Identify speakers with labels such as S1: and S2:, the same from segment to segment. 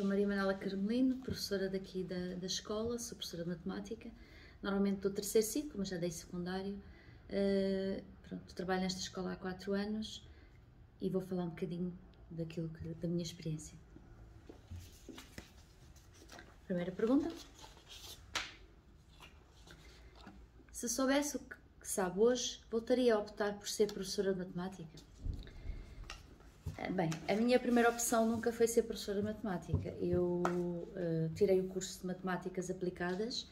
S1: Sou Maria Manuela Carmelino, professora daqui da escola, sou professora de matemática. Normalmente dou terceiro ciclo, mas já dei secundário. Pronto, trabalho nesta escola há 4 anos e vou falar um bocadinho da minha experiência. Primeira pergunta. Se soubesse o que sabe hoje, voltaria a optar por ser professora de matemática? Bem, a minha primeira opção nunca foi ser professora de matemática. Eu tirei o curso de matemáticas aplicadas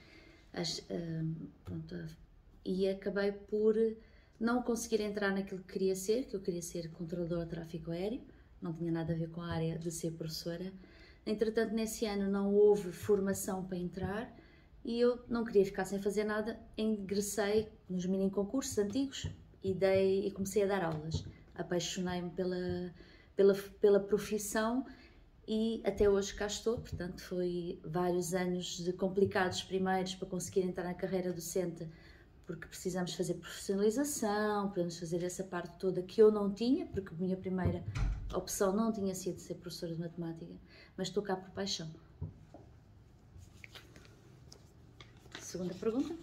S1: e acabei por não conseguir entrar naquilo que queria ser, que eu queria ser controladora de tráfego aéreo, não tinha nada a ver com a área de ser professora. Entretanto, nesse ano não houve formação para entrar e eu não queria ficar sem fazer nada, ingressei nos mini concursos antigos e comecei a dar aulas. Apaixonei-me pela profissão e até hoje cá estou, portanto foi vários anos de complicados primeiros para conseguir entrar na carreira docente, porque precisamos fazer profissionalização, podemos fazer essa parte toda que eu não tinha, porque a minha primeira opção não tinha sido ser professora de matemática, mas estou cá por paixão. Segunda pergunta.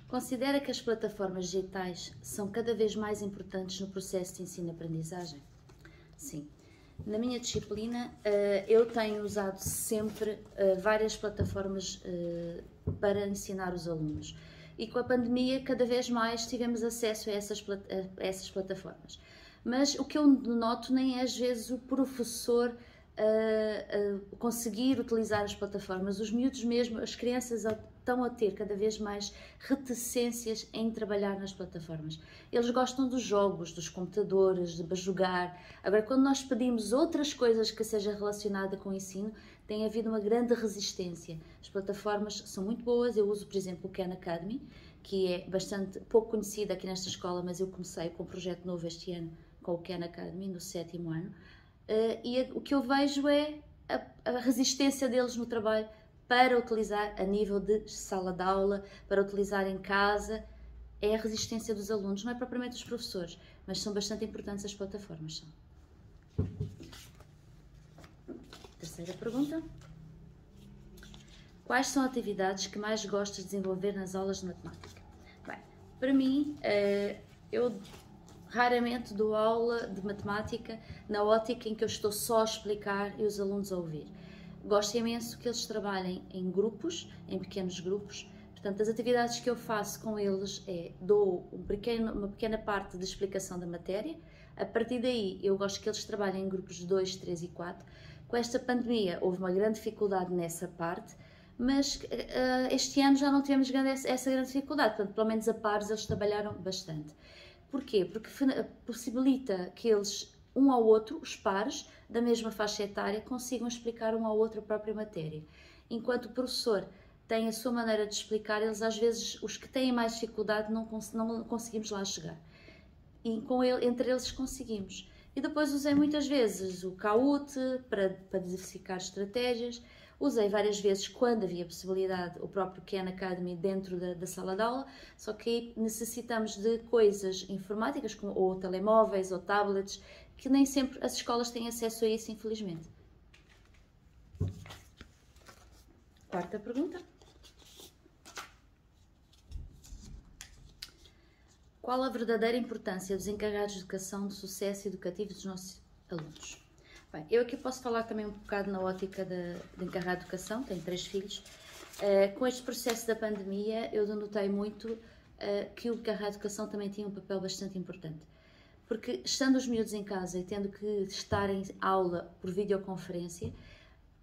S1: Considera que as plataformas digitais são cada vez mais importantes no processo de ensino-aprendizagem? Sim. Na minha disciplina, eu tenho usado sempre várias plataformas para ensinar os alunos. E com a pandemia, cada vez mais tivemos acesso a essas plataformas. Mas o que eu noto nem é, às vezes, o professor conseguir utilizar as plataformas. Os miúdos mesmo, as crianças estão a ter cada vez mais reticências em trabalhar nas plataformas. Eles gostam dos jogos, dos computadores, de jogar. Agora, quando nós pedimos outras coisas que seja relacionada com o ensino, tem havido uma grande resistência. As plataformas são muito boas. Eu uso, por exemplo, o Khan Academy, que é bastante pouco conhecida aqui nesta escola, mas eu comecei com um projeto novo este ano com o Khan Academy, no 7º ano. E o que eu vejo é a resistência deles no trabalho para utilizar a nível de sala de aula, para utilizar em casa, é a resistência dos alunos, não é propriamente dos professores, mas são bastante importantes as plataformas. Terceira pergunta. Quais são as atividades que mais gostas de desenvolver nas aulas de matemática? Bem, para mim, eu raramente dou aula de matemática na ótica em que eu estou só a explicar e os alunos a ouvir. Gosto imenso que eles trabalhem em grupos, em pequenos grupos. Portanto, as atividades que eu faço com eles dou uma pequena parte de explicação da matéria. A partir daí, eu gosto que eles trabalhem em grupos de 2, 3 e 4. Com esta pandemia, houve uma grande dificuldade nessa parte, mas este ano já não tivemos essa grande dificuldade. Portanto, pelo menos a pares, eles trabalharam bastante. Porquê? Porque possibilita que eles, um ao outro, os pares da mesma faixa etária, consigam explicar um ao outro a própria matéria. Enquanto o professor tem a sua maneira de explicar, eles às vezes, os que têm mais dificuldade, não conseguimos lá chegar. E entre eles conseguimos. E depois usei muitas vezes o Kahoot para diversificar estratégias. Usei várias vezes, quando havia possibilidade, o próprio Khan Academy dentro da sala de aula, só que aí necessitamos de coisas informáticas, como ou telemóveis ou tablets, que nem sempre as escolas têm acesso a isso, infelizmente. Quarta pergunta. Qual a verdadeira importância dos encarregados de educação, de sucesso educativo dos nossos alunos? Bem, eu aqui posso falar também um bocado na ótica de encarregado de educação, tenho 3 filhos. Com este processo da pandemia, eu denotei muito que o encarregado de educação também tinha um papel bastante importante. Porque estando os miúdos em casa e tendo que estar em aula por videoconferência,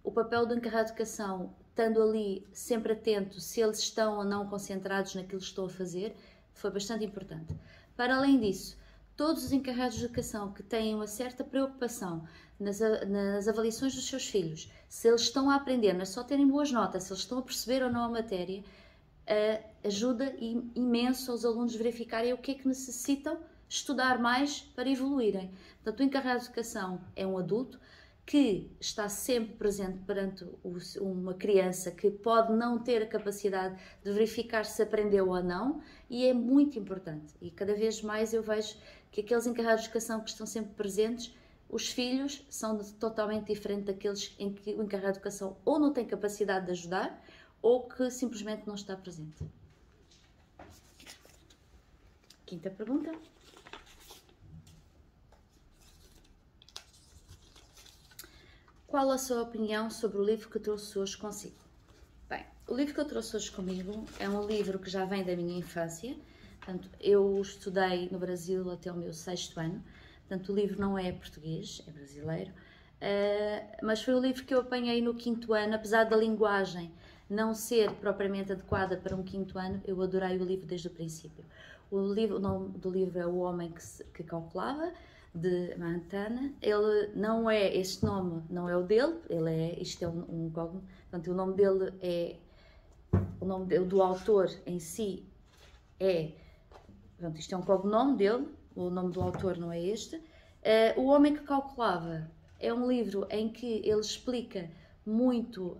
S1: o papel do encarregado de educação, estando ali sempre atento se eles estão ou não concentrados naquilo que estão a fazer, foi bastante importante. Para além disso, todos os encarregados de educação que têm uma certa preocupação nas avaliações dos seus filhos, se eles estão a aprender, não é só terem boas notas, se eles estão a perceber ou não a matéria, ajuda imenso aos alunos verificarem o que é que necessitam estudar mais para evoluírem. Portanto, o encarregado de educação é um adulto que está sempre presente perante uma criança que pode não ter a capacidade de verificar se aprendeu ou não, e é muito importante. E cada vez mais eu vejo que aqueles encarregados de educação que estão sempre presentes Os filhos são totalmente diferentes daqueles em que o encarregado de educação ou não tem capacidade de ajudar ou que simplesmente não está presente. Quinta pergunta. Qual a sua opinião sobre o livro que trouxe hoje consigo? Bem, o livro que eu trouxe hoje comigo é um livro que já vem da minha infância. Portanto, eu estudei no Brasil até o meu 6º ano. Portanto, o livro não é português, é brasileiro. Mas foi o livro que eu apanhei no 5º ano, apesar da linguagem não ser propriamente adequada para um 5º ano, eu adorei o livro desde o princípio. O nome do livro é O Homem que Calculava, de Mahantana. Ele não é, este nome não é o dele, isto é um cogno, portanto o nome dele é, o nome do autor em si é, portanto isto é um cognome dele, o nome do autor não é este. O Homem que Calculava é um livro em que ele explica muito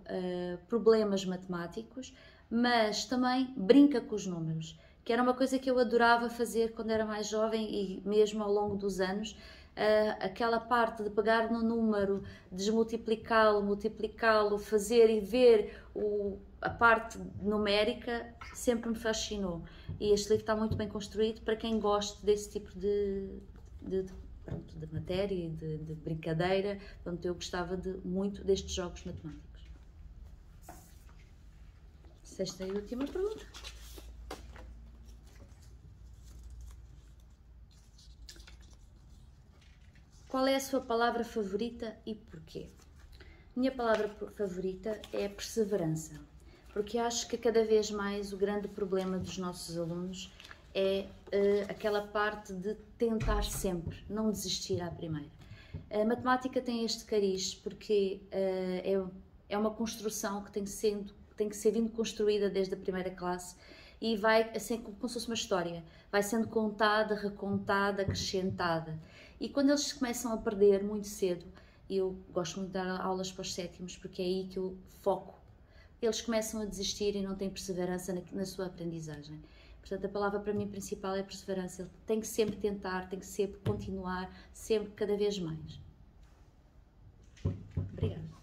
S1: problemas matemáticos, mas também brinca com os números, que era uma coisa que eu adorava fazer quando era mais jovem e mesmo ao longo dos anos. Aquela parte de pegar no número, desmultiplicá-lo, multiplicá-lo, fazer e ver a parte numérica sempre me fascinou. E este livro está muito bem construído para quem gosta desse tipo de matéria e de brincadeira. Portanto, eu gostava muito destes jogos matemáticos. Sexta e última pergunta. Qual é a sua palavra favorita e porquê? Minha palavra favorita é perseverança, porque acho que cada vez mais o grande problema dos nossos alunos é aquela parte de tentar sempre, não desistir à primeira. A matemática tem este cariz porque é uma construção que tem que ser vindo construída desde a primeira classe e vai assim como se fosse uma história, vai sendo contada, recontada, acrescentada. E quando eles começam a perder muito cedo, eu gosto muito de dar aulas para os 7º porque é aí que eu foco. Eles começam a desistir e não têm perseverança na sua aprendizagem. Portanto, a palavra para mim principal é perseverança. Ele tem que sempre tentar, tem que sempre continuar, sempre cada vez mais. Obrigada.